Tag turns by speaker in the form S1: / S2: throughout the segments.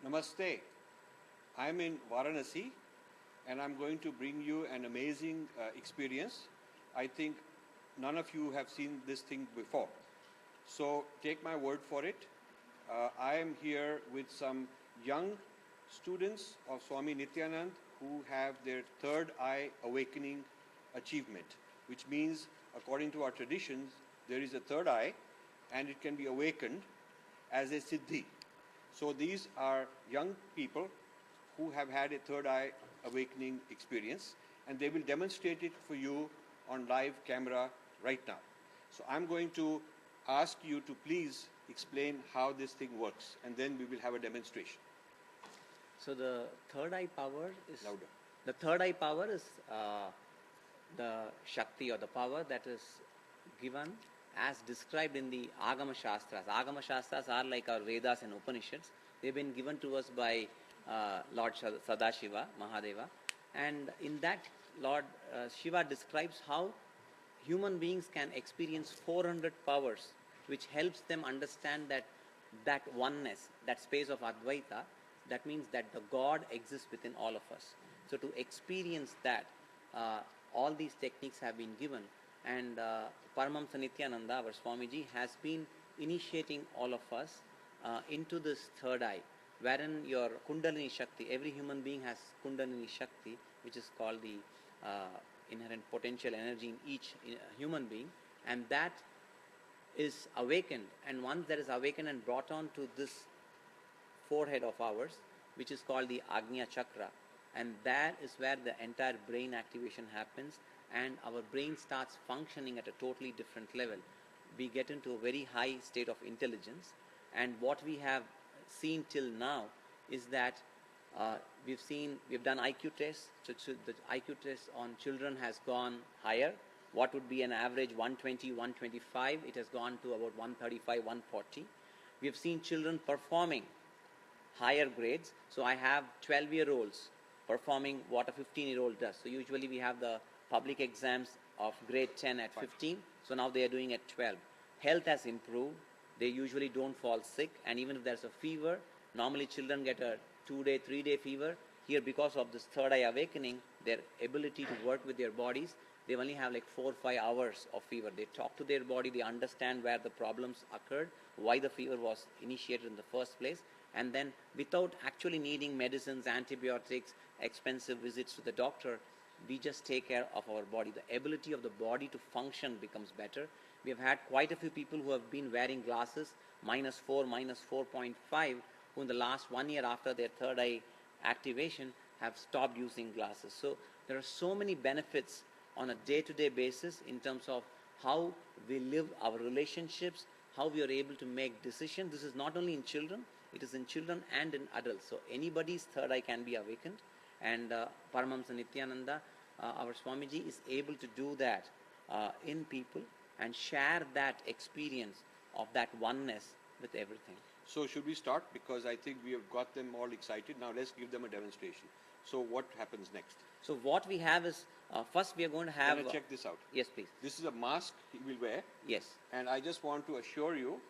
S1: Namaste. I'm in Varanasi and I'm going to bring you an amazing experience. I think none of you have seen this thing before. So take my word for it. I am here with some young students of Swami Nityanand who have their third eye awakening achievement, which means, according to our traditions, there is a third eye and it can be awakened as a siddhi. So these are young people who have had a third eye awakening experience, and they will demonstrate it for you on live camera right now. So I'm going to ask you to please explain how this thing works, and then we will have a demonstration.
S2: So the third eye power is
S1: Louder.
S2: the third eye power is the Shakti or the power that is given as described in the Agama Shastras. Agama Shastras are like our Vedas and Upanishads. They've been given to us by Lord Sadashiva, Mahadeva, and in that Lord Shiva describes how human beings can experience 400 powers, which helps them understand that oneness, that space of Advaita. That means that the God exists within all of us. So to experience that, all these techniques have been given, and Paramahamsa Nityananda, our Swamiji, has been initiating all of us into this third eye, wherein your Kundalini Shakti, every human being has Kundalini Shakti, which is called the inherent potential energy in each human being, and that is awakened. And once that is awakened and brought on to this forehead of ours, which is called the Agnya Chakra, and that is where the entire brain activation happens, and our brain starts functioning at a totally different level. We get into a very high state of intelligence, and what we have seen till now is that we've done IQ tests. So the IQ test on children has gone higher. What would be an average 120, 125, it has gone to about 135, 140. We have seen children performing higher grades. So I have 12-year-olds performing what a 15-year-old does. So usually we have the public exams of grade 10 at 15. So now they are doing at 12. Health has improved. They usually don't fall sick. And even if there's a fever, normally children get a 2-day, 3-day fever. Here, because of this third eye awakening, their ability to work with their bodies, they only have like 4 or 5 hours of fever. They talk to their body, they understand where the problems occurred, why the fever was initiated in the first place, and then without actually needing medicines, antibiotics, expensive visits to the doctor, we just take care of our body. The ability of the body to function becomes better. We have had quite a few people who have been wearing glasses, -4, -4.5, who in the last 1 year after their third eye activation have stopped using glasses. So there are so many benefits on a day-to-day basis in terms of how we live our relationships, how we are able to make decisions. This is not only in children, it is in children and in adults. So anybody's third eye can be awakened, and Paramahamsa Nityananda, our Swamiji, is able to do that in people and share that experience of that oneness with everything.
S1: So should we start? Because I think we have got them all excited. Now let's give them a demonstration. So what happens next?
S2: So what we have is, first we are going to have...
S1: Can I check this out?
S2: Yes, please.
S1: This is a mask he will wear.
S2: Yes.
S1: And I just want to assure you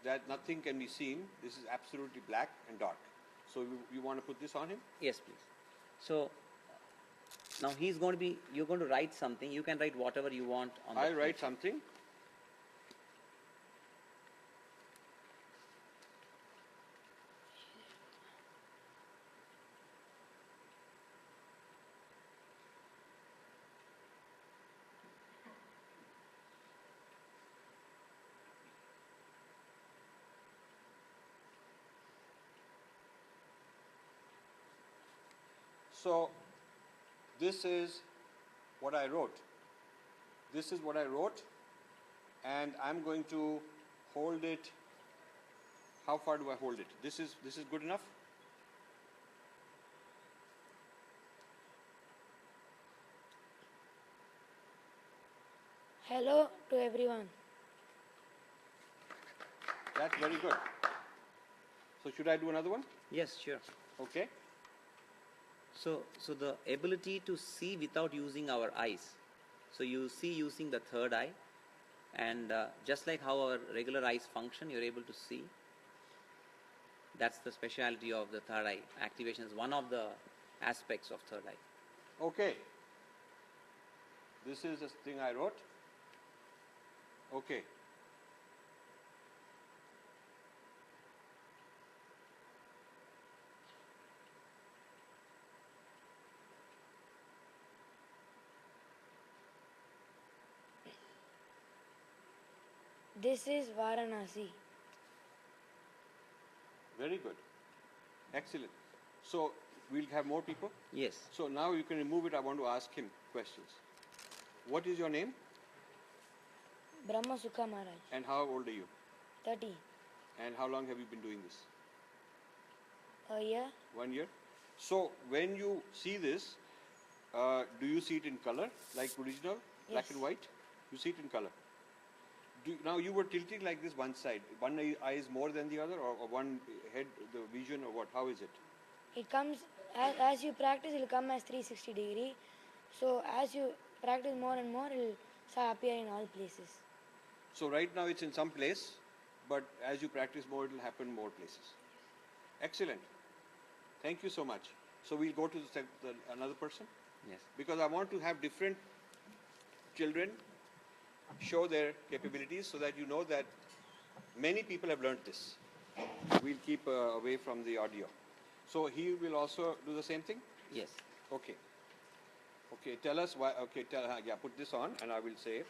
S1: that nothing can be seen. This is absolutely black and dark. So you want to put this on him?
S2: Yes, please. So now he's going to be, you're going to write something. You can write whatever you want on the
S1: I'll write something. So this is what I wrote. This is what I wrote, and I'm going to hold it. How far do I hold it? This is good enough?
S3: Hello to everyone.
S1: That's very good. So should I do another one?
S2: Yes, sure.
S1: Okay.
S2: So the ability to see without using our eyes. So you see using the third eye, and just like how our regular eyes function, you're able to see. That's the speciality of the third eye. Activation is one of the aspects of third eye.
S1: Okay. This is the thing I wrote. Okay.
S3: This is Varanasi.
S1: Very good. Excellent. So we'll have more people.
S2: Yes.
S1: So now you can remove it. I want to ask him questions. What is your name
S3: Brahma Sukha Maharaj.
S1: and how old are you?
S3: 30.
S1: And how long have you been doing this?
S3: A year.
S1: 1 year. So when you see this, do you see it in color like original, black
S3: Yes.
S1: and white? You see it in color. Now you were tilting like this one side. One eye is more than the other, or one head, the vision, or what? How is it?
S3: It comes, as you practice, it will come as 360 degree. So as you practice more and more, it will start appear in all places.
S1: So right now it's in some place, but as you practice more, it will happen more places. Excellent. Thank you so much. So we'll go to another person,
S2: Yes.
S1: because I want to have different children show their capabilities so that you know that many people have learned this. We'll keep away from the audio. So he will also do the same thing?
S2: Yes.
S1: Okay. Okay, tell us why. Okay, yeah, put this on and I will say.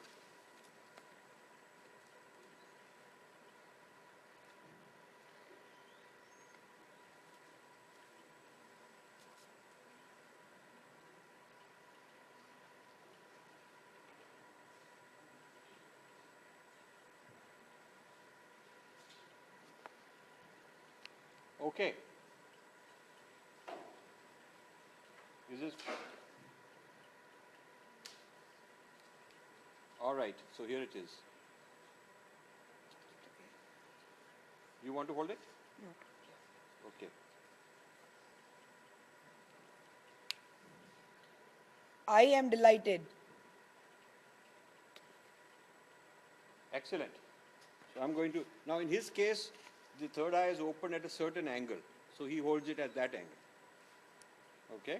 S1: Okay. Is this all right? So here it is. You want to hold it?
S3: No.
S1: Okay.
S4: I am delighted.
S1: Excellent. So I'm going to now. In his case, the third eye is open at a certain angle, so he holds it at that angle. Okay.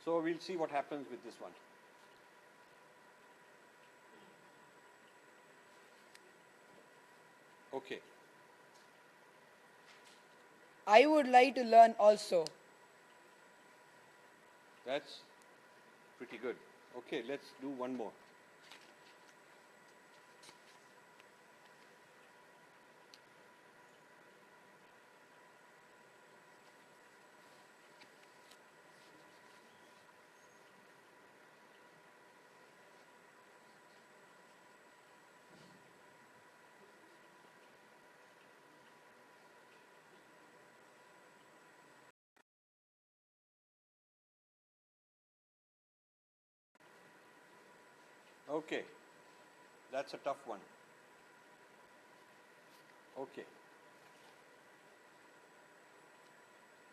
S1: So we'll see what happens with this one. Okay.
S4: I would like to learn also.
S1: That's pretty good. Okay, let's do one more. Okay, that's a tough one. Okay,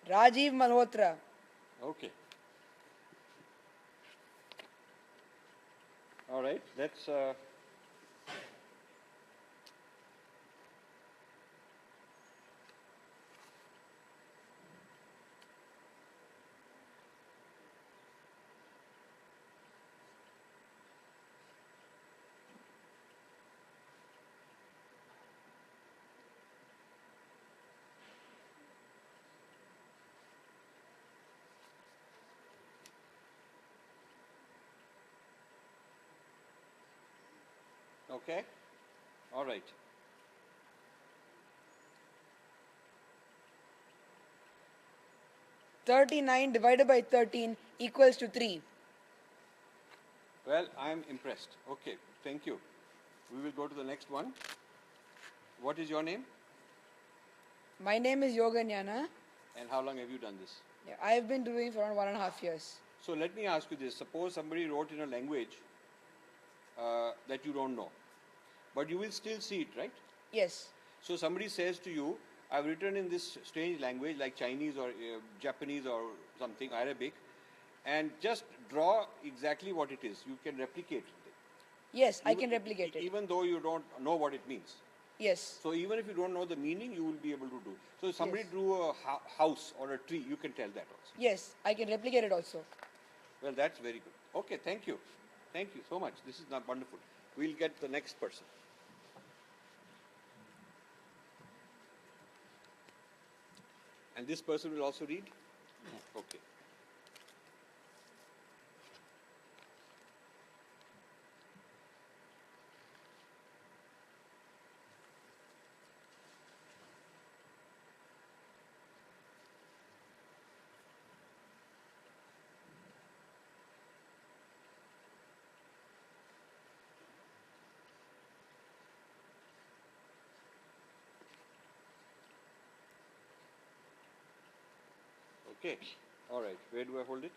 S4: Rajiv Malhotra.
S1: okay. All right, let's. Okay, all right.
S4: 39 divided by 13 equals to 3.
S1: Well, I'm impressed. Okay, thank you. We will go to the next one. What is your name
S4: My name is Yoganyana.
S1: and how long have you done this?
S4: Yeah, I have been doing for around 1.5 years.
S1: So let me ask you this. Suppose somebody wrote in a language that that you don't know. But you will still see it, right?
S4: Yes.
S1: So somebody says to you, I've written in this strange language like Chinese or Japanese or something, Arabic, and just draw exactly what it is. You can replicate it.
S4: Yes, I can replicate it.
S1: Even though you don't know what it means.
S4: Yes.
S1: So even if you don't know the meaning, you will be able to do. So if somebody
S4: Yes.
S1: drew a house or a tree, you can tell that also.
S4: Yes, I can replicate it also.
S1: Well, that's very good. Okay, thank you. Thank you so much. This is not wonderful. We'll get the next person. And this person will also read?
S2: Yeah.
S1: Okay. Okay. All right. Where do I hold it?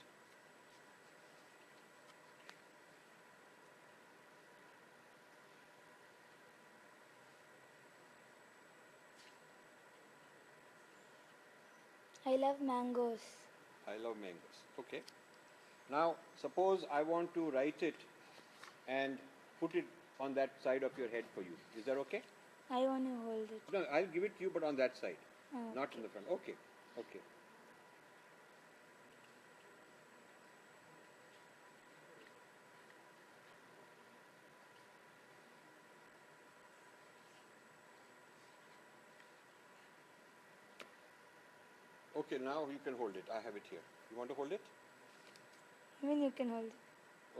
S3: I love mangoes.
S1: I love mangoes. Okay. Now, suppose I want to write it and put it on that side of your head for you. Is that okay?
S3: I want to hold it.
S1: No, I'll give it to you, but on that side, not in
S3: Okay.
S1: the front. Okay. Okay. Okay, now you can hold it. I have it here. You want to hold it?
S3: Even you can hold it.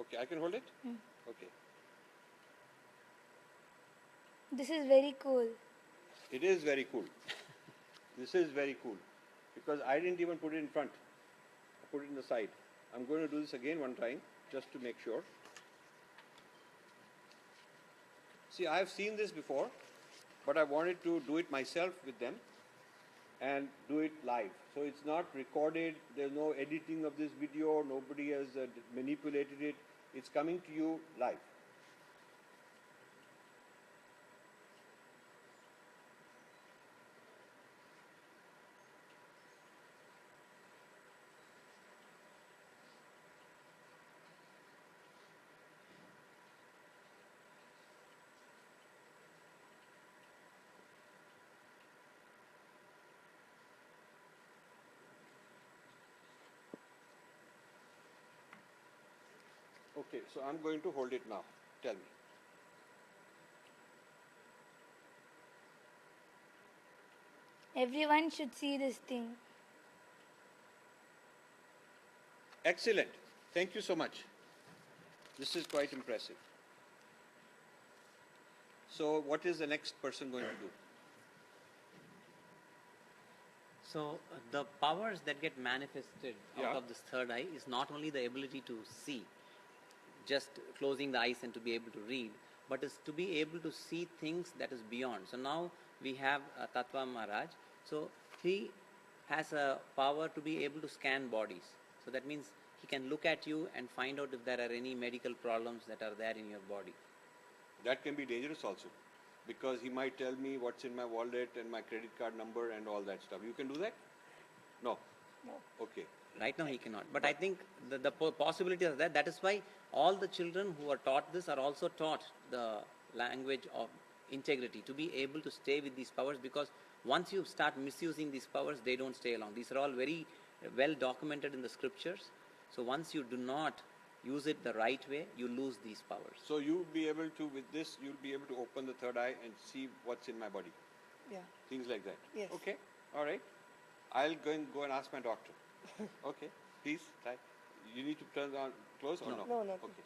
S1: Okay, I can hold it?
S3: Mm.
S1: Okay.
S3: This is very cool.
S1: It is very cool. This is very cool. Because I didn't even put it in front. I put it in the side. I'm going to do this again one time, just to make sure. See, I have seen this before, but I wanted to do it myself with them and do it live. So it's not recorded, there's no editing of this video, nobody has manipulated it. It's coming to you live. Okay, so I'm going to hold it now. Tell me.
S3: Everyone should see this thing.
S1: Excellent. Thank you so much. This is quite impressive. So what is the next person going to do?
S2: So the powers that get manifested
S1: Yeah.
S2: out of this third eye is not only the ability to see, just closing the eyes and to be able to read, but is to be able to see things that is beyond. So now we have Tattva Maharaj. So he has a power to be able to scan bodies. So that means he can look at you and find out if there are any medical problems that are there in your body.
S1: That can be dangerous also, because he might tell me what's in my wallet and my credit card number and all that stuff. You can do that? No.
S4: No.
S1: Okay.
S2: Right now he cannot. But I think the possibility of that, that is why all the children who are taught this are also taught the language of integrity, to be able to stay with these powers, because once you start misusing these powers, they don't stay along. These are all very well documented in the scriptures. So once you do not use it the right way, you lose these powers.
S1: So you'll be able to, with this, you'll be able to open the third eye and see what's in my body.
S4: Yeah.
S1: Things like that.
S4: Yes.
S1: Okay. All right. I'll go and ask my doctor. Okay. Please try. You need to turn on close or no?
S4: No, no.
S1: Okay.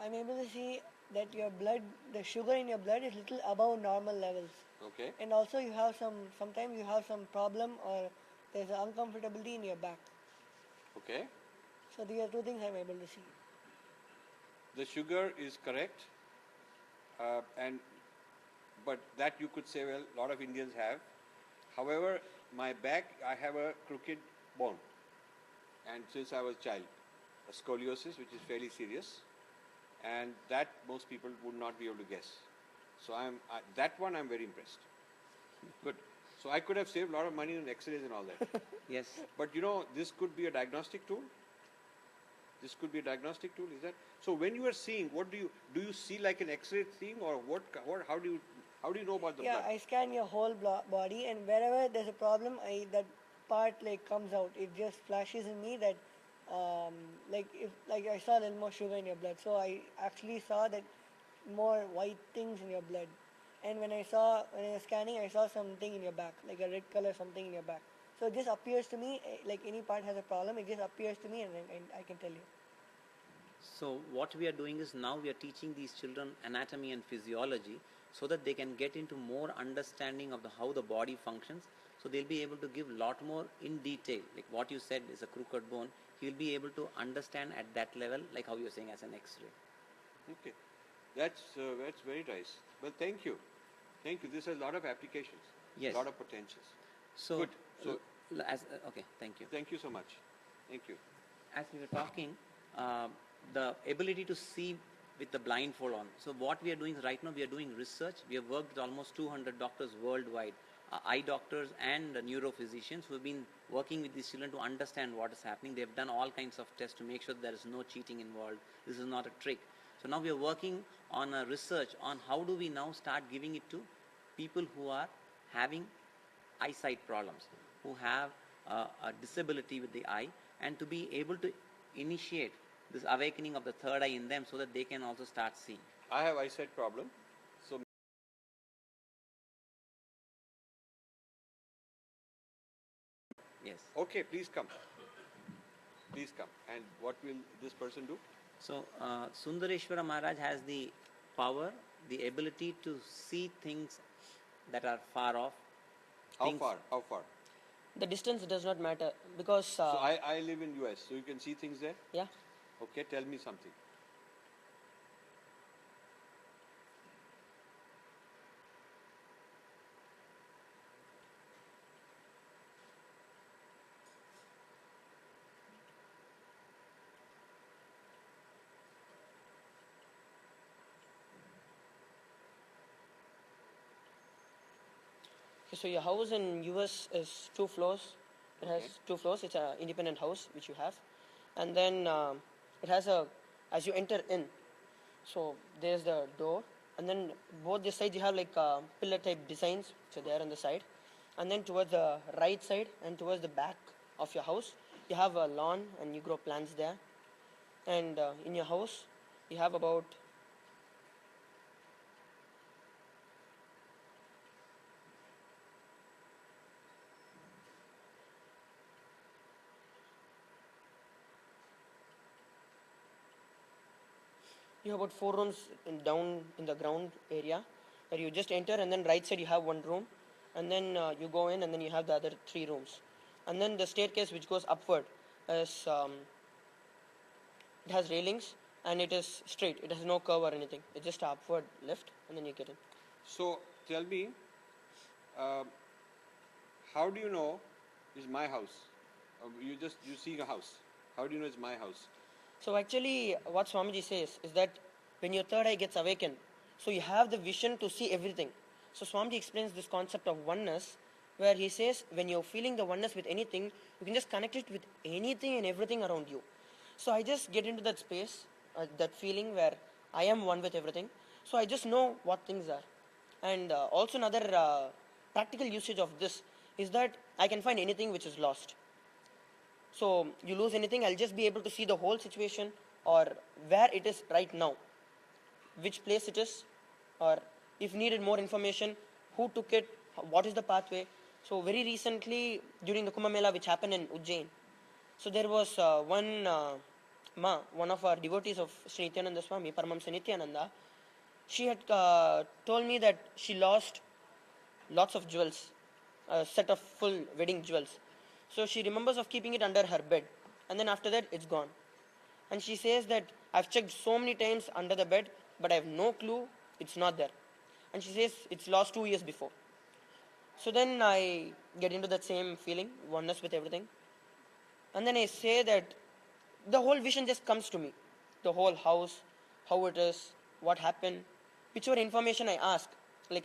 S5: I'm able to see that your blood, the sugar in your blood is little above normal levels.
S1: Okay.
S5: And also you have sometimes you have some problem or there's an uncomfortability in your back.
S1: Okay.
S5: So these are two things I'm able to see.
S1: The sugar is correct, and but that you could say, well, a lot of Indians have. However, my back, I have a crooked bone, and since I was a child, a scoliosis, which is fairly serious, and that most people would not be able to guess. So that one I'm very impressed. Good. So I could have saved a lot of money on X-rays and all that.
S2: Yes.
S1: But this could be a diagnostic tool. This could be a diagnostic tool. Is that so? When you are seeing, what do you see like an X-ray thing, or what? How do you know about the
S5: Yeah,
S1: blood?
S5: I scan your whole body, and wherever there's a problem, that part like comes out. It just flashes in me that, like I saw a little more sugar in your blood, so I actually saw that more white things in your blood. And when I was scanning, I saw something in your back, like a red color something in your back. So it just appears to me like any part has a problem. It just appears to me, and I can tell you.
S2: So what we are doing is now we are teaching these children anatomy and physiology so that they can get into more understanding of how the body functions. So they'll be able to give lot more in detail. Like what you said is a crooked bone. He'll be able to understand at that level, like how you're saying as an X-ray.
S1: Okay, that's very nice. Well, thank you. This has a lot of applications.
S2: Yes.
S1: A lot of potentials.
S2: So,
S1: Good. So
S2: okay, thank you.
S1: thank you so much. Thank you.
S2: As we were talking, the ability to see with the blindfold on. So what we are doing right now, we are doing research. We have worked with almost 200 doctors worldwide, eye doctors and neurophysicians who have been working with these children to understand what is happening. They have done all kinds of tests to make sure there is no cheating involved. This is not a trick. So now we are working on a research on how do we now start giving it to people who are having eyesight problems, who have a disability with the eye, and to be able to initiate this awakening of the third eye in them so that they can also start seeing.
S1: I have eyesight problem. So
S2: Yes.
S1: okay, please come. Please come. And what will this person do?
S2: So Sundareshwara Maharaj has the power, the ability to see things that are far off.
S1: How
S2: things-
S1: far? How far?
S4: The distance does not matter because
S1: So I live in US, so you can see things there?
S4: yeah.
S1: Okay, tell me something.
S4: Okay, so your house in US is 2 floors. It has
S1: Okay.
S4: 2 floors. It's an independent house which you have, and then it has as you enter in. So there's the door, and then both the sides you have like pillar type designs. So they are on the side, and then towards the right side and towards the back of your house you have a lawn and you grow plants there. And in your house you have about you have about 4 rooms down in the ground area where you just enter, and then right side you have one room, and then you go in and then you have the other 3 rooms, and then the staircase which goes upward is it has railings and it is straight. It has no curve or anything. It's just an upward lift and then you get in.
S1: So tell me, how do you know it's my house? You see a house. How do you know it's my house?
S4: So actually what Swamiji says is that when your third eye gets awakened, so you have the vision to see everything. So Swamiji explains this concept of oneness, where he says when you're feeling the oneness with anything, you can just connect it with anything and everything around you. So I just get into that space, that feeling where I am one with everything. So I just know what things are. And also another practical usage of this is that I can find anything which is lost. So you lose anything, I'll just be able to see the whole situation or where it is right now, which place it is, or if needed more information, who took it, what is the pathway. So very recently during the Kumbh Mela which happened in Ujjain, so there was one Ma, one of our devotees of Sri Nityananda Swami, Paramamsa Nityananda, she had told me that she lost lots of jewels, a set of full wedding jewels. So she remembers of keeping it under her bed, and then after that it's gone. And she says that I've checked so many times under the bed, but I have no clue it's not there. And she says it's lost 2 years before. So then I get into that same feeling, oneness with everything. And then I say that the whole vision just comes to me. The whole house, how it is, what happened, whichever information I ask. Like,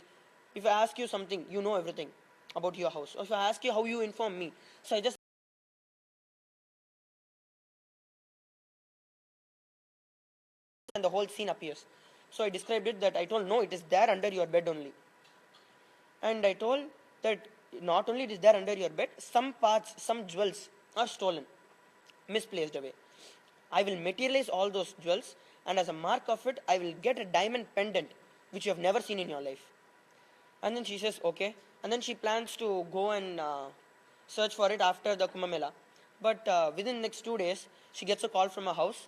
S4: if I ask you something, you know everything about your house. Or if I ask you how you inform me. So I just, and the whole scene appears. So I described it that I told, no, it is there under your bed only. And I told that not only it is there under your bed, some parts, some jewels are stolen, misplaced away. I will materialize all those jewels, and as a mark of it, I will get a diamond pendant which you have never seen in your life. And then she says, okay. And then she plans to go and search for it after the Kumbh Mela. But within the next 2 days, she gets a call from her house,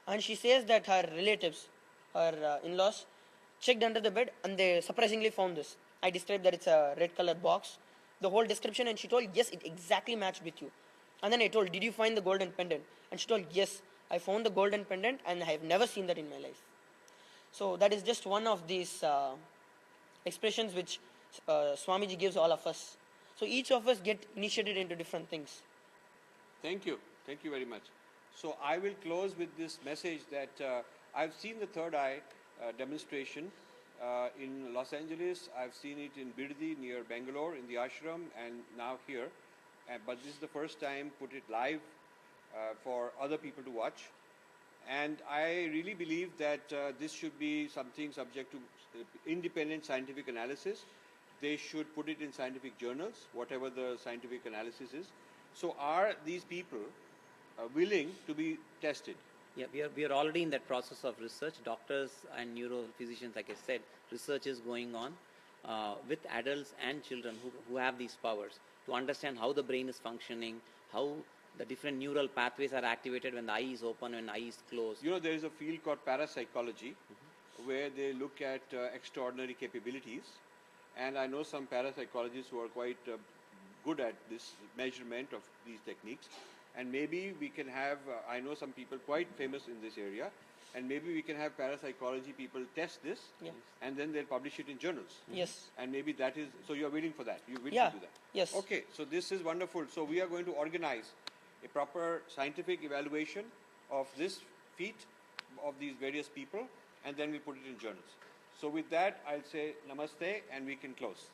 S4: and she says that her relatives, her in-laws, checked under the bed, and they surprisingly found this. I described that it's a red colored box, the whole description, and she told, yes, it exactly matched with you. And then I told, did you find the golden pendant? And she told, yes, I found the golden pendant, and I have never seen that in my life. So that is just one of these expressions which Swamiji gives all of us. So each of us get initiated into different things.
S1: Thank you. Thank you very much. So I will close with this message that I've seen the third eye demonstration in Los Angeles. I've seen it in Birdi near Bangalore in the ashram, and now here. But this is the first time put it live for other people to watch. And I really believe that this should be something subject to independent scientific analysis. They should put it in scientific journals, whatever the scientific analysis is. So are these people willing to be tested?
S2: Yeah, we are already in that process of research. Doctors and neurophysicians, like I said, research is going on with adults and children who have these powers to understand how the brain is functioning, how the different neural pathways are activated when the eye is open and the eye is closed.
S1: You know, there is a field called parapsychology where they look at extraordinary capabilities. And I know some parapsychologists who are quite good at this measurement of these techniques. And maybe we can have, I know some people quite famous in this area, and maybe we can have parapsychology people test this,
S4: Yeah.
S1: and then they'll publish it in journals.
S4: Yes.
S1: And maybe that is, so you're willing for that? You're willing
S4: Yeah.
S1: to do that?
S4: Yes.
S1: Okay, so this is wonderful. So we are going to organize a proper scientific evaluation of this feat of these various people, and then we put it in journals. So with that, I'll say namaste, and we can close.